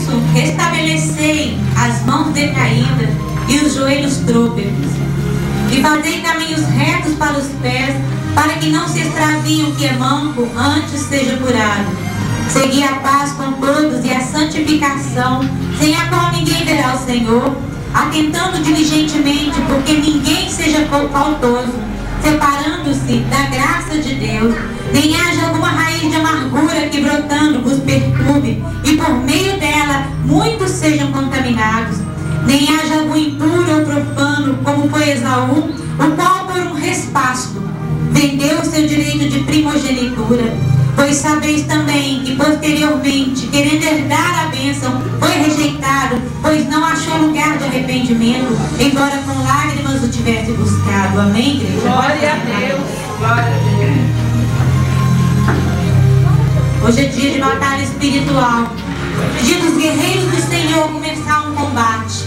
isso, restabelecei as mãos decaídas e os joelhos trôpegos, e fazei caminhos retos para os pés, para que não se extravie o que é manco, antes seja curado. Segui a paz com todos e a santificação, sem a qual ninguém verá o Senhor, atentando diligentemente, porque ninguém seja faltoso, separando-se da graça de Deus, nem haja alguma raiz de amargura que brotando vos perturbe, e por meio dela muitos sejam contaminados. Nem haja algum impuro ou profano, como foi Esaú, o qual por um respasto vendeu o seu direito de primogenitura. Pois sabeis também que posteriormente, querendo herdar a bênção, foi rejeitado, pois não achou lugar de arrependimento, embora com lágrimas o tivesse buscado. Amém, igreja? Glória a Deus. Glória a Deus. Hoje é dia de batalha espiritual. Dia dos guerreiros do Senhor começar um combate.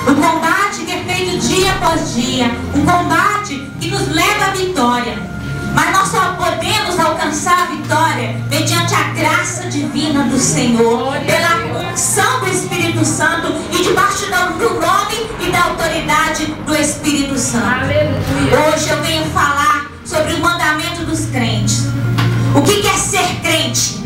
Um combate que é feito dia após dia. Um combate que nos leva à vitória. Mas nós só podemos alcançar a vitória mediante a graça divina do Senhor, pela unção do Espírito Santo e debaixo do nome e da autoridade do Espírito Santo. Aleluia. Hoje eu venho falar sobre o mandamento dos crentes. O que é ser crente?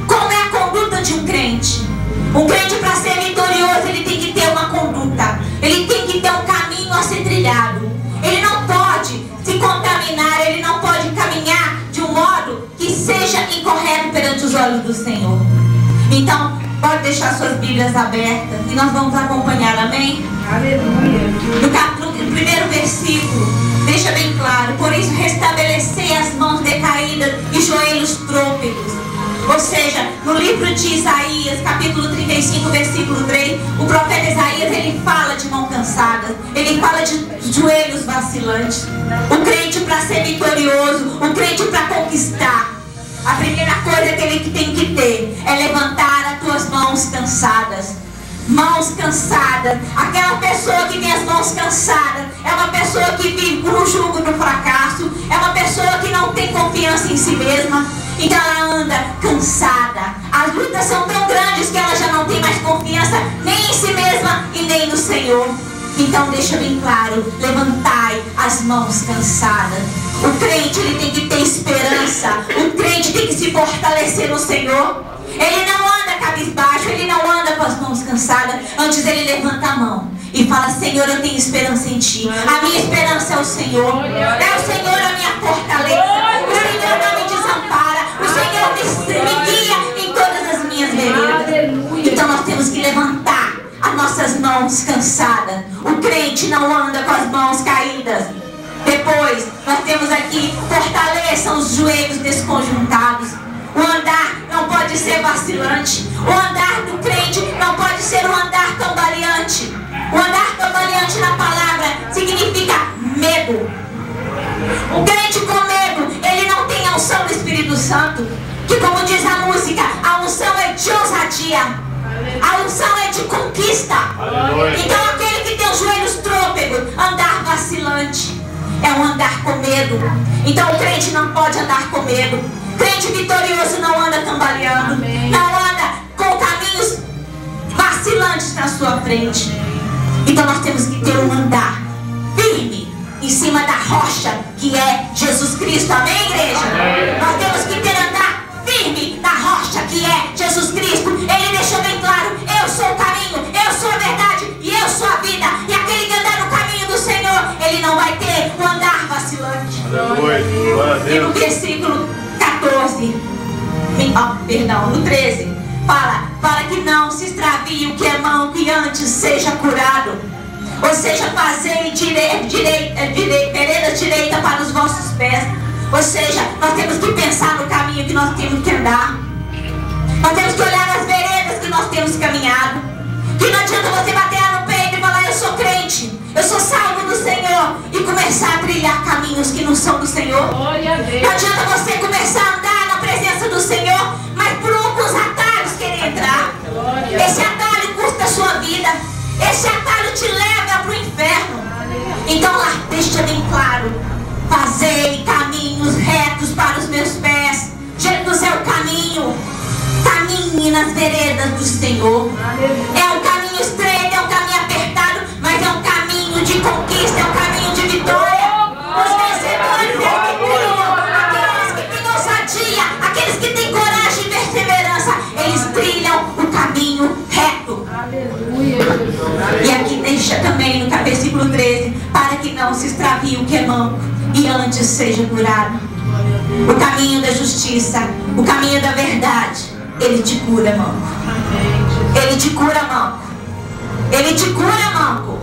Como é a conduta de um crente? Um crente, para ser vitorioso, ele tem que ter uma conduta. Ele tem que ter um caminho a ser trilhado. Ele não pode se contaminar, ele não pode caminhar de um modo que seja incorreto perante os olhos do Senhor. Então, pode deixar suas Bíblias abertas e nós vamos acompanhar, amém? Aleluia. No primeiro versículo, deixa bem claro: por isso restabelecei as mãos decaídas e joelhos trôpegos. Ou seja, no livro de Isaías, capítulo 35, versículo 3, o profeta Isaías, ele fala de mão cansada, ele fala de joelhos vacilantes. O crente, para ser vitorioso, o crente, para conquistar, a primeira coisa que ele tem que ter é levantar as tuas mãos cansadas. Mãos cansadas. Aquela pessoa que tem as mãos cansadas é uma pessoa que vive no jugo do fracasso, é uma pessoa que não tem confiança em si mesma. Então ela anda cansada. As lutas são tão grandes que ela já não tem mais confiança nem em si mesma e nem no Senhor. Então deixa bem claro: levantai as mãos cansadas. O crente, ele tem que ter esperança. O crente tem que se fortalecer no Senhor. Ele não anda cabisbaixo, ele não anda com as mãos cansadas. Antes ele levanta a mão e fala: Senhor, eu tenho esperança em Ti. A minha esperança é o Senhor. É o Senhor a minha fortaleza. O Senhor não me desampara. O Senhor me guia em todas as minhas veredas. Então nós temos que levantar as nossas mãos cansadas. O crente não anda com as mãos caídas. Depois nós temos aqui: fortaleçam os joelhos desconjuntados. O andar não pode ser vacilante. O andar do crente não pode ser um andar cambaleante. O andar cambaleante na palavra significa medo. O crente com medo, ele não tem a unção do Espírito Santo, que, como diz a música, a unção é de ousadia, a unção é de conquista. Então aquele que tem os joelhos trôpegos, andar vacilante, é um andar com medo. Então o crente não pode andar com medo. Crente vitorioso não anda cambaleando, não anda com caminhos vacilantes na sua frente. Então nós temos que ter um andar firme em cima da rocha, que é Jesus Cristo. Amém, igreja? Nós temos que ter andar firme na rocha, que é Jesus Cristo. Ele deixou bem claro: eu sou o caminho, eu sou a verdade e eu sou a vida. E aquele que andar no caminho do Senhor, ele não vai ter um andar vacilante. E no versículo 14, no 13, fala: para que não se extravie o que é manco e antes seja curado. Ou seja, fazei veredas direita para os vossos pés. Ou seja, nós temos que pensar no caminho que nós temos que andar. Nós temos que olhar as veredas que nós temos caminhado. Que não adianta você bater no peito e falar: eu sou crente, eu sou salvo do Senhor, e começar a trilhar caminhos que não são do Senhor. Não adianta você começar a andar na presença do Senhor, mas por alguns atalhos querer entrar. Esse atalho custa a sua vida. Esse atalho te leva para o inferno. Então lá deixa bem claro: fazei caminhos retos para os meus pés. Jesus é o caminho. Caminhe nas veredas do Senhor. É um caminho estreito, é um caminho apertado, mas é um caminho de conquista, é um caminho de vitória. Os vencedores é que trilham, aqueles que têm ousadia, aqueles que têm coragem e perseverança, eles trilham o caminho reto. E aqui deixa também no versículo 13, para que não se extravie o que é manco e antes seja curado. O caminho da justiça, o caminho da verdade, ele te cura, manco. Ele te cura, manco. Ele te cura, manco.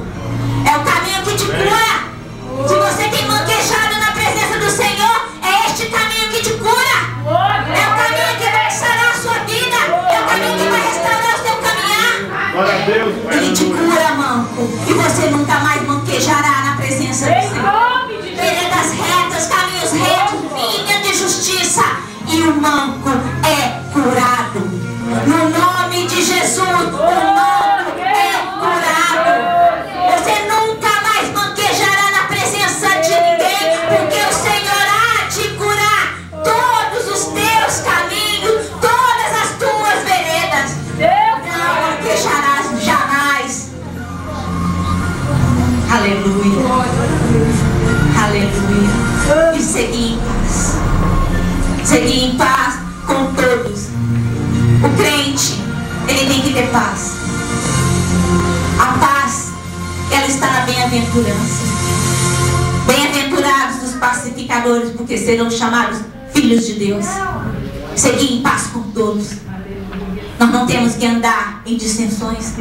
É o caminho que te cura. Se você tem manquejado na presença do Senhor, é este caminho que te cura. É o caminho que vai sarar a sua vida. É o caminho que vai restaurar o seu caminhar. Ele te cura, manco. E você nunca mais manquejará na presença do Senhor. Veredas retas, caminhos retos, linha de justiça. E o manco é curado. No nome de Jesus, o manco é curado. Você nunca mais manquejará na presença de ninguém, porque o Senhor há de curar todos os teus caminhos, todas as tuas veredas. Não manquejarás jamais. Aleluia. Aleluia. E seguir em paz. Seguir em paz com todos. O crente, ele tem que ter paz. A paz, ela está na bem-aventurança. Bem-aventurados os pacificadores, porque serão chamados filhos de Deus. Seguir em paz com todos. Nós não temos que andar em dissensões.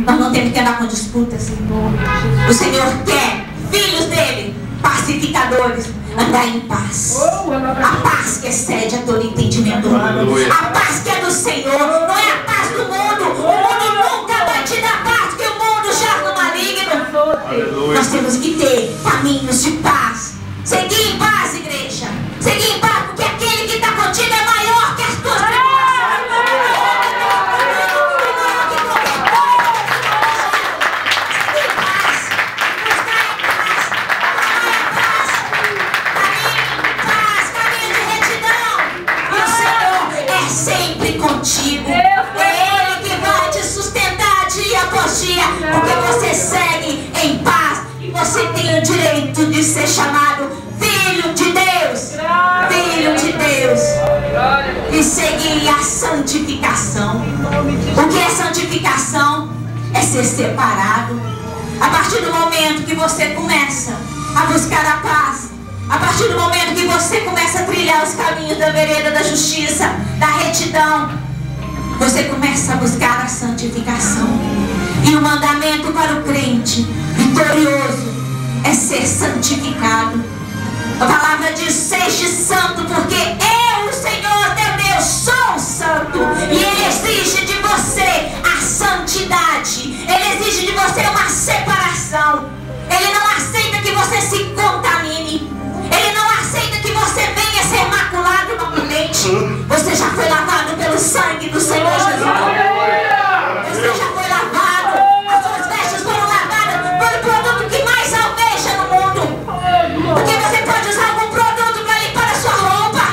Nós não temos que andar com disputas. O Senhor quer filhos dele, pacificadores, andar em paz. A paz que excede a todo entendimento humano. A paz que é do Senhor, não é a paz do mundo. O mundo nunca vai te dar paz, porque o mundo jaz no maligno. Nós temos que ter caminhos de paz. Seguir em paz, igreja. Seguir em paz, porque aquele que está contigo é maior que as tuas tribulações. Contigo, é Ele que vai te sustentar dia após dia, porque você segue em paz e você tem o direito de ser chamado filho de Deus, filho de Deus, e seguir a santificação. O que é santificação? É ser separado. A partir do momento que você começa a buscar a paz, a partir do momento que você começa a trilhar os caminhos da vereda da justiça, da retidão, você começa a buscar a santificação. E o mandamento para o crente vitorioso é ser santificado. A palavra diz: seja santo, porque eu, o Senhor teu Deus, sou santo. E Ele exige de você a santidade. Ele exige de você uma separação. Ele não aceita que você se contamine. Ele não aceita que você venha ser maculado novamente. Você já foi lavado pelo sangue do Senhor Jesus. Você já foi lavado. As suas vestes foram lavadas pelo produto que mais almeja no mundo. Porque você pode usar algum produto para limpar a sua roupa,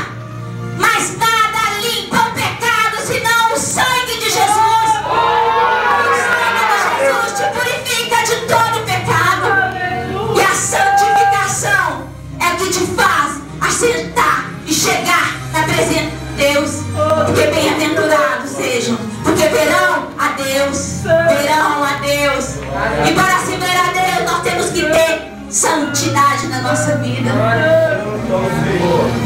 mas nada limpa o pecado senão o sangue de Jesus. O sangue de Jesus te purifica de todo o pecado. E a santificação é o que te faz assentar e chegar na presença de Deus. Porque bem-aventurados sejam, porque verão a Deus, verão a Deus. E para se ver a Deus, nós temos que ter santidade na nossa vida.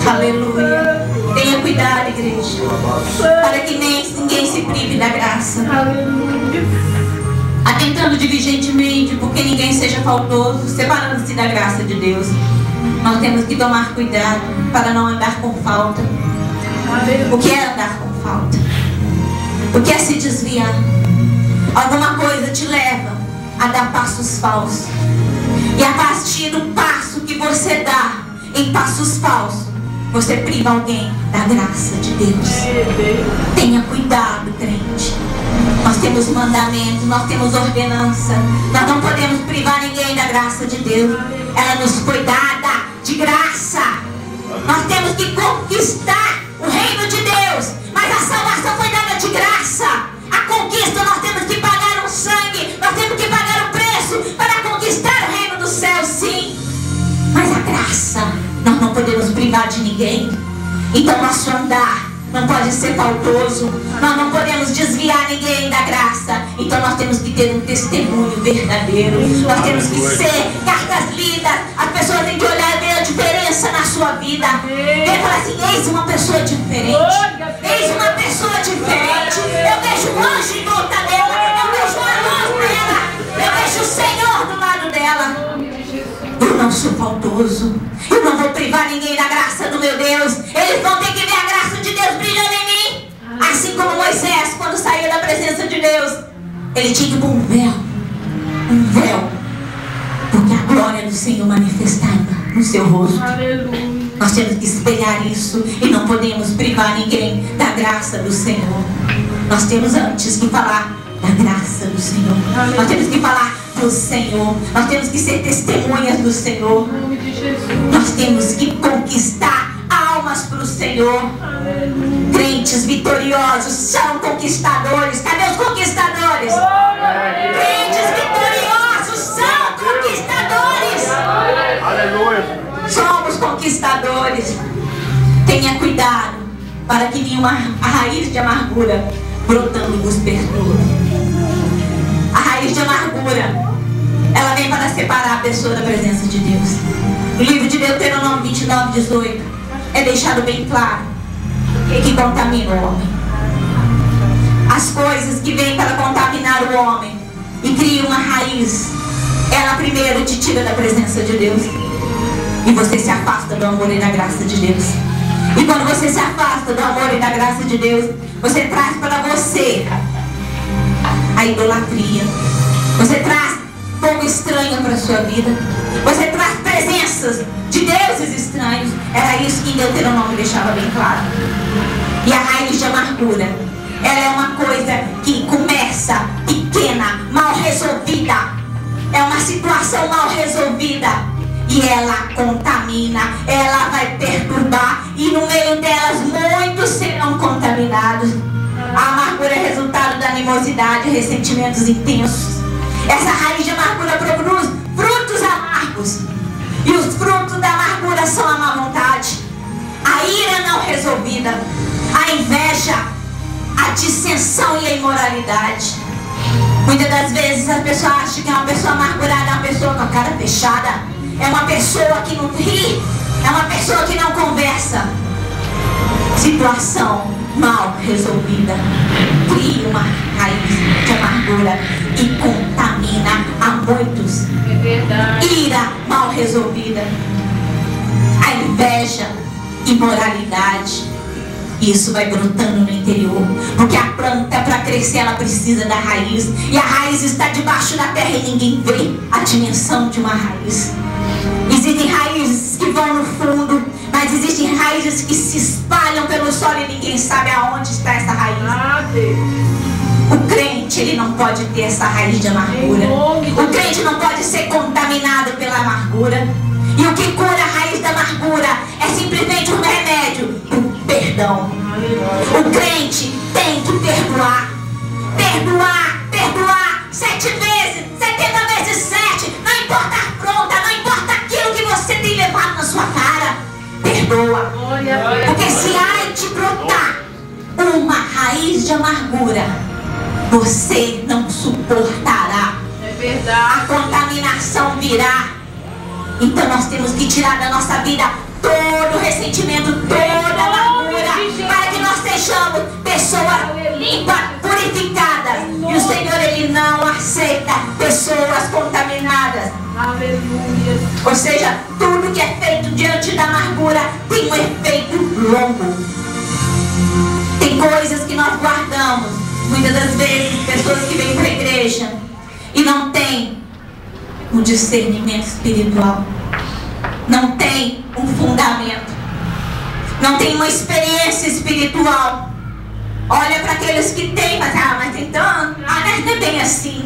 Aleluia. Tenha cuidado, igreja, para que ninguém se prive da graça. Atentando diligentemente, porque ninguém seja faltoso, separando-se da graça de Deus. Nós temos que tomar cuidado para não andar com falta. O que é andar com falta? O que é se desviar? Alguma coisa te leva a dar passos falsos. E a partir do passo que você dá em passos falsos, você priva alguém da graça de Deus. Tenha cuidado, crente. Nós temos mandamento, nós temos ordenança. Nós não podemos privar ninguém da graça de Deus. Ela nos foi dada de graça. Nós temos que conquistar o reino de Deus. Mas a salvação foi dada de graça. privar de ninguém. Então nosso andar não pode ser faltoso. Nós não podemos desviar ninguém da graça. Então nós temos que ter um testemunho verdadeiro. Nós temos que ser cartas lidas. As pessoas têm que olhar e ver a diferença na sua vida. E falar assim: eis uma pessoa diferente. Eis uma pessoa diferente. Eu vejo um anjo em volta dela. Eu vejo a luz dela. Eu vejo o Senhor do lado dela. Eu não sou faltoso. Eu não vou privar ninguém da graça do meu Deus. Eles vão ter que ver a graça de Deus brilhando em mim. Assim como Moisés, quando saía da presença de Deus, ele tinha que pôr um véu. Um véu. Porque a glória do Senhor manifestava no seu rosto. Aleluia. Nós temos que espelhar isso. E não podemos privar ninguém da graça do Senhor. Nós temos antes que falar da graça do Senhor. Nós temos que falar do Senhor. Nós temos que ser testemunhas do Senhor. Em nome de Jesus. Nós temos que conquistar almas para o Senhor. Aleluia. Crentes vitoriosos são conquistadores. Cadê os conquistadores? Crentes vitoriosos são conquistadores. Aleluia. Somos conquistadores. Tenha cuidado para que nenhuma raiz de amargura brotando vos perturbe. A raiz de amargura, ela vem para separar a pessoa da presença de Deus. O livro de Deuteronômio 29:18 é deixado bem claro que contamina o homem. As coisas que vêm para contaminar o homem e criam uma raiz, ela primeiro te tira da presença de Deus. E você se afasta do amor e da graça de Deus. E quando você se afasta do amor e da graça de Deus, você traz para você a idolatria. Você traz fogo estranho para a sua vida. Você traz presenças de deuses estranhos. Era isso que em Deuteronômio deixava bem claro. E a raiz de amargura, ela é uma coisa que começa pequena, mal resolvida. É uma situação mal resolvida. E ela contamina, ela vai perturbar. E no meio delas muitos serão contaminados. A amargura é resultado da animosidade, ressentimentos intensos. Essa raiz de amargura produz frutos amargos. E os frutos da amargura são a má vontade, a ira não resolvida, a inveja, a dissensão e a imoralidade. Muitas das vezes a pessoa acha que é uma pessoa amargurada, é uma pessoa com a cara fechada. É uma pessoa que não ri, é uma pessoa que não conversa. Situação mal resolvida cria uma raiz de amargura e contamina a muitos. É verdade. Ira mal resolvida, a inveja, imoralidade. Isso vai brotando no interior, porque a planta, para crescer, ela precisa da raiz. E a raiz está debaixo da terra e ninguém vê a dimensão de uma raiz. Existem raízes que vão no fundo, mas existem raízes que se espalham pelo solo e ninguém sabe aonde está essa raiz. Ah, Deus. O crente, ele não pode ter essa raiz de amargura. O crente não pode ser contaminado pela amargura. E o que cura a raiz da amargura é simplesmente um remédio, o perdão. O crente tem que perdoar. Perdoar, perdoar 7 vezes, 70 vezes 7. Não importa a afronta, não importa aquilo que você tem levado na sua cara. Perdoa. Porque se há de brotar uma raiz de amargura, você não suportará. É verdade. A contaminação virá. Então nós temos que tirar da nossa vida todo o ressentimento, toda a amargura, para que nós sejamos pessoas limpas, purificadas. E o Senhor, Ele não aceita pessoas contaminadas. Aleluia. Ou seja, tudo que é feito diante da amargura tem um efeito longo. Tem coisas que nós guardamos. Muitas das vezes, pessoas que vêm para a igreja e não têm um discernimento espiritual, não tem um fundamento, não tem uma experiência espiritual. Olha para aqueles que têm, mas então, não é bem assim.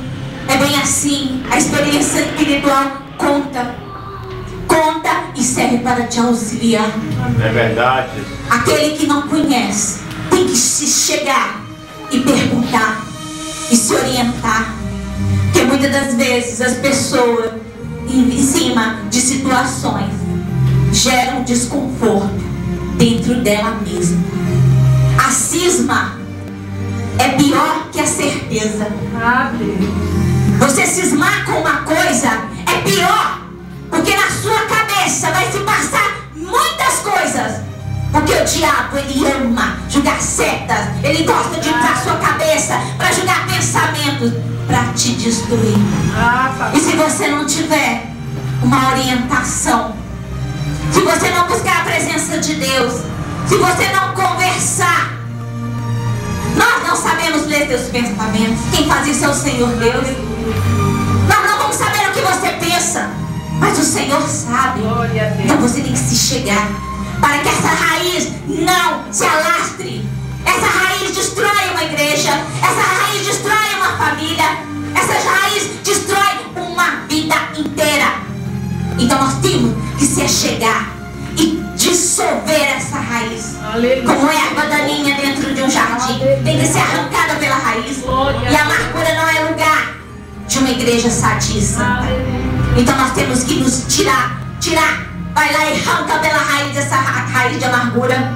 É bem assim. A experiência espiritual conta e serve para te auxiliar. É verdade. Aquele que não conhece tem que se chegar e perguntar e se orientar. Porque muitas das vezes as pessoas, em cima de situações, gera um desconforto dentro dela mesma. A cisma é pior que a certeza. Você cismar com uma coisa é pior, porque na sua cabeça vai se passar muitas coisas. Porque o diabo, ele ama jogar setas, ele gosta de usar a sua cabeça para jogar pensamentos, para te destruir. E se você não tiver uma orientação, se você não buscar a presença de Deus, se você não conversar, nós não sabemos ler teus pensamentos. Quem faz isso é o Senhor Deus. Nós não vamos saber o que você pensa, mas o Senhor sabe. Então você tem que se chegar, para que essa raiz não se alastre. Essa raiz destrói uma igreja, essa raiz destrói uma família, essa raiz destrói uma vida inteira. Então nós temos que se achegar e dissolver essa raiz. Como erva daninha dentro de um jardim, tem que ser arrancada pela raiz. E a amargura não é lugar de uma igreja sadia e santa. Então nós temos que nos tirar. Vai lá e arranca pela raiz essa raiz de amargura,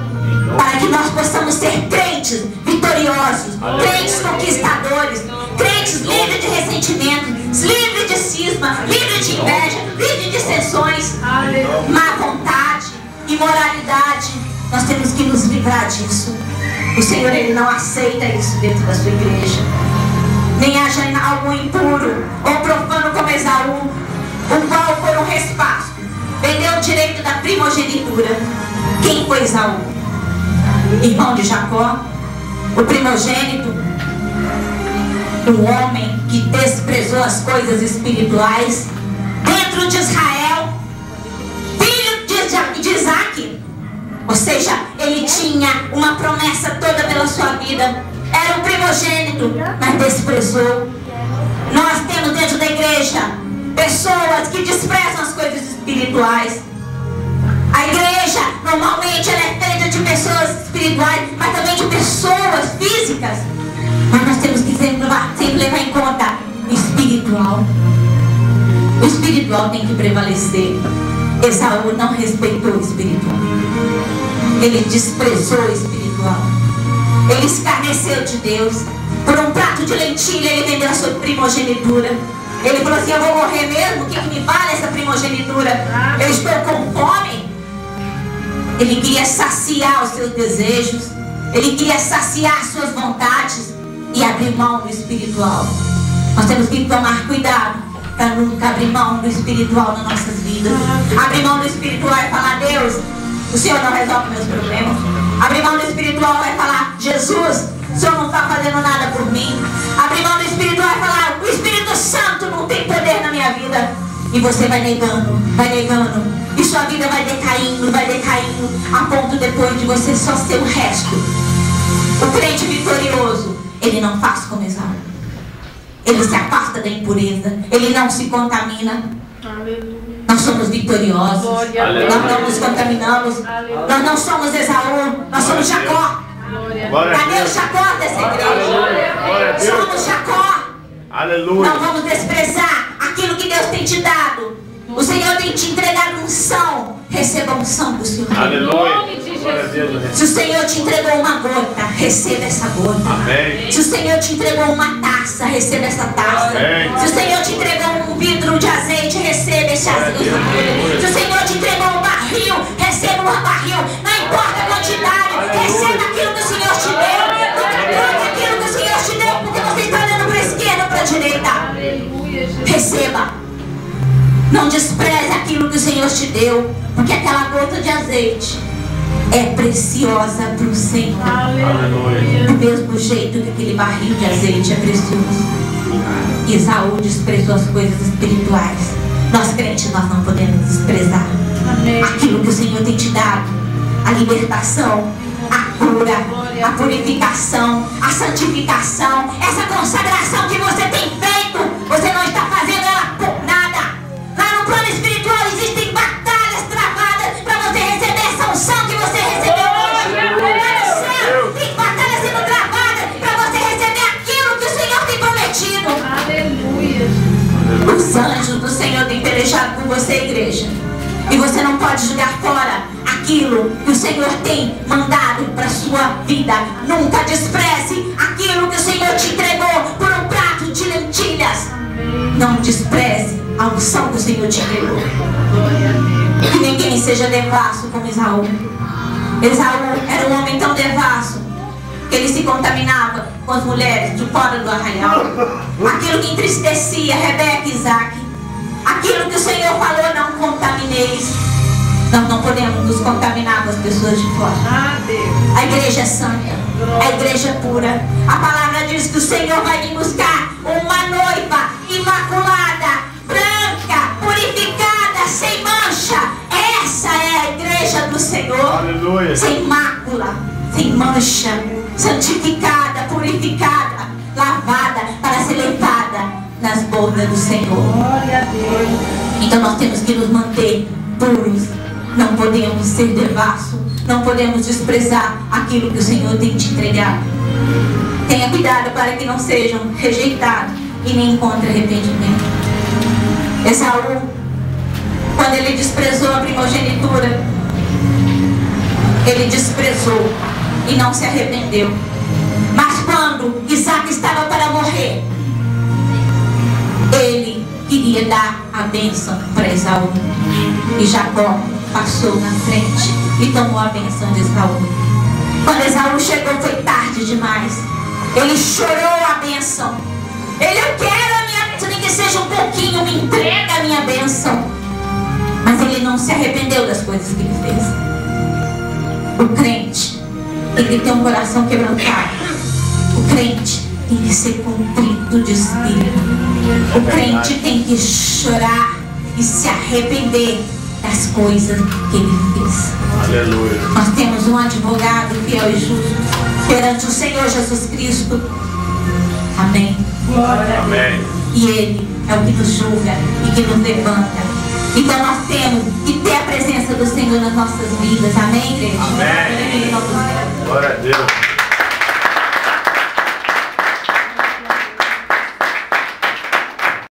para que nós possamos ser crentes vitoriosos, crentes conquistadores, crentes livres de ressentimentos, livres de cisma, livres de inveja, livres de dissensões, má vontade, imoralidade. Nós temos que nos livrar disso. O Senhor, Ele não aceita isso dentro da sua igreja. Nem haja algo impuro ou profano como Esaú, o qual por um respasso vendeu o direito da primogenitura. Quem foi Esaú? Irmão de Jacó, o primogênito, um homem que desprezou as coisas espirituais dentro de Israel, filho de Isaac. Ou seja, ele tinha uma promessa toda pela sua vida, era o primogênito, mas desprezou. Nós temos dentro da igreja pessoas que desprezam as coisas espirituais. A igreja normalmente ela é feita de pessoas espirituais, mas também de pessoas físicas. Mas nós temos que sempre levar em conta o espiritual. O espiritual tem que prevalecer. Esaú não respeitou o espiritual. Ele desprezou o espiritual. Ele escarneceu de Deus. Por um prato de lentilha ele vendeu a sua primogenitura. Ele falou assim: eu vou morrer mesmo? O que me vale essa primogenitura? Eu estou com fome. Ele queria saciar os seus desejos. Ele queria saciar as suas vontades e abrir mão do espiritual. Nós temos que tomar cuidado para nunca abrir mão do espiritual nas nossas vidas. Abrir mão do espiritual é falar: Deus, o Senhor não resolve meus problemas. Abrir mão do espiritual é falar: Jesus, o Senhor não está fazendo nada por mim. Abrir mão do espiritual é falar: o Espírito Santo não tem poder na minha vida. E você vai negando, e sua vida vai decaindo, a ponto depois de você só ser o resto. O crente vitorioso, ele não faz como Esaú. Ele se afasta da impureza, ele não se contamina. Nós somos vitoriosos, nós não nos contaminamos. Nós não somos Esaú, nós somos Jacó. Cadê o Jacó dessa igreja? Somos Jacó. Aleluia. Não vamos desprezar aquilo que Deus tem te dado. O Senhor tem te entregado unção. Receba a unção do Senhor. Aleluia. Se o Senhor te entregou uma gota, receba essa gota. Amém. Se o Senhor te entregou uma taça, receba essa taça. Amém. Se o Senhor te entregou um vidro de azeite, receba esse azeite. Se o Senhor te entregou um barril, receba um barril. Não importa a quantidade, receba aquilo que o Senhor te deu. Não troque aquilo que o Senhor te deu, porque você está olhando para a esquerda ou para a direita. Receba. Não despreze aquilo que o Senhor te deu, porque aquela gota de azeite é preciosa para o Senhor. Aleluia. Do mesmo jeito que aquele barril de azeite é precioso. Esaú desprezou as coisas espirituais. Nós crentes, nós não podemos desprezar aquilo que o Senhor tem te dado. A libertação, a cura, a purificação, a santificação, essa consagração que você tem feito. Você não está fazendo ela por nada. Lá no plano espiritual existem batalhas travadas para você receber essa unção que você recebeu hoje. Lá no céu tem batalhas sendo travadas para você receber aquilo que o Senhor tem prometido. Aleluia. Os anjos do Senhor têm pelejado por você, igreja. E você não pode jogar fora aquilo que o Senhor tem mandado para a sua vida. Nunca despreze aquilo que o Senhor te entregou por um prato de lentilhas. Não despreze a unção que o Senhor te entregou. Que ninguém seja devasso como Esaú. Esaú era um homem tão devasso que ele se contaminava com as mulheres de fora do arraial. Aquilo que entristecia Rebeca e Isaac. Aquilo que o Senhor falou, não contamineis. Nós não podemos nos contaminar com as pessoas de fora. A igreja é santa, a igreja é pura. A palavra diz que o Senhor vai vir buscar uma noiva imaculada, branca, purificada, sem mancha. Essa é a igreja do Senhor. Aleluia. Sem mácula, sem mancha, santificada, purificada, lavada para ser levada nas bordas do Senhor. Glória a Deus. Então nós temos que nos manter puros. Não podemos ser devassos. Não podemos desprezar aquilo que o Senhor tem te entregado. Tenha cuidado para que não sejam rejeitados e nem encontrem arrependimento. Esaú, quando ele desprezou a primogenitura, ele desprezou e não se arrependeu. Mas quando Isaac estava para morrer, ele queria dar a bênção para Esaú. E Jacó passou na frente e tomou a bênção de Esaú. Quando Esaú chegou, foi tarde demais. Ele chorou a bênção. Eu quero a minha bênção, nem que seja um pouquinho, me entrega a minha bênção. Mas ele não se arrependeu das coisas que ele fez. O crente tem que ter um coração quebrantado. O crente tem que ser contrito de espírito. O crente tem que chorar e se arrepender das coisas que ele fez. Aleluia. Nós temos um advogado fiel e justo perante o Senhor Jesus Cristo. Amém. Amém. E Ele é o que nos julga e que nos levanta. Então nós temos que ter a presença do Senhor nas nossas vidas. Amém, igreja? Amém. Glória a Deus.